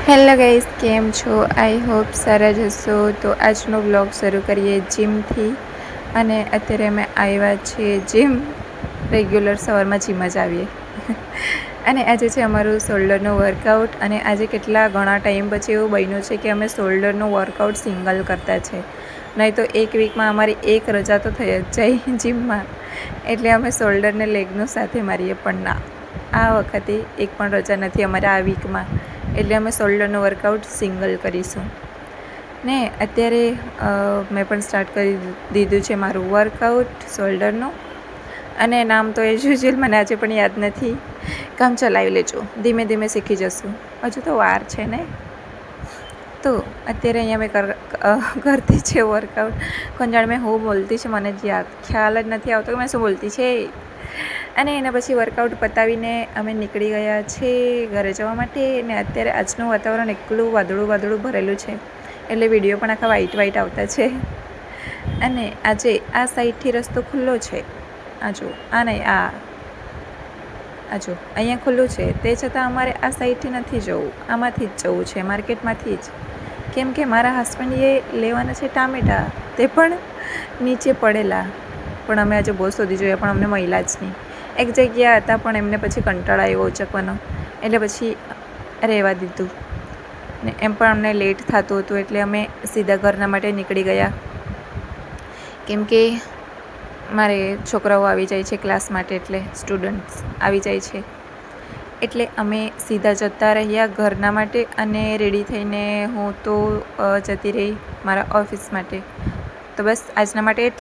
Hello guys, કેમ છો? I hope સારા જ હશો. તો આજનો વ્લોગ શરૂ કરીએ જીમથી. અને અત્યારે અમે આવ્યા છીએ જીમ. રેગ્યુલર સવારમાં જીમ જ આવીએ. અને આજે છે અમારું શોલ્ડરનું વર્કઆઉટ. અને આજે કેટલા ઘણા ટાઈમ પછી એવું બન્યું છે કે અમે શોલ્ડરનું વર્કઆઉટ સિંગલ કરતા છે. નહીં તો એક વીકમાં અમારી એક રજા તો થઈ જ જાય જીમમાં. એટલે અમે શોલ્ડરને લેગનું સાથે મારીએ, પણ ના, આ વખતે એક પણ રજા નથી અમારે આ વીકમાં. એટલે અમે શોલ્ડરનું વર્કઆઉટ સિંગલ કરીશું ને. અત્યારે મેં પણ સ્ટાર્ટ કરી દીધું છે મારું વર્કઆઉટ શોલ્ડરનું. અને નામ તો એઝ યુઝ્યુઅલ મને આજે પણ યાદ નથી. કામ ચલાવી લેજો, ધીમે ધીમે શીખી જશું. હજુ તો વાર છે ને. તો અત્યારે અહીંયા મેં કરતી છે વર્કઆઉટ. કોણ જાણે મેં હું બોલતી છે, મને જ ખ્યાલ જ નથી આવતો કે મેં શું બોલતી છે. અને એના પછી વર્કઆઉટ પતાવીને અમે નીકળી ગયા છીએ ઘરે જવા માટે. ને અત્યારે આજનું વાતાવરણ એટલું વાદળું ભરેલું છે, એટલે વિડીયો પણ આખા વ્હાઈટ આવતા છે. અને આજે આ સાઈડથી રસ્તો ખુલ્લો છે. આ જો, આ નહીં, આ જો અહીંયા ખુલ્લું છે. તે છતાં અમારે આ સાઈડથી નથી જવું, આમાંથી જ જવું છે, માર્કેટમાંથી જ. કેમ કે મારા હસબન્ડે લેવાના છે ટામેટાં, તે પણ નીચે પડેલા. પણ અમે આજે બહુ શોધી જોયા, પણ અમને મળ્યા જ નહીં. એક જગ્યા હતા, પણ એમને પછી કંટાળો આવ્યો ઉચકવાનો, એટલે પછી રહેવા દીધું. ને એમ પણ અમને લેટ થતું હતું, એટલે અમે સીધા ઘરના માટે નીકળી ગયા. કેમ કે મારે છોકરાઓ આવી જાય છે ક્લાસ માટે, એટલે સ્ટુડન્ટ્સ આવી જાય છે. એટલે અમે સીધા જતા રહ્યા ઘરના માટે. અને રેડી થઈને હું તો જતી રહી મારા ઓફિસ માટે. તો બસ આજના માટે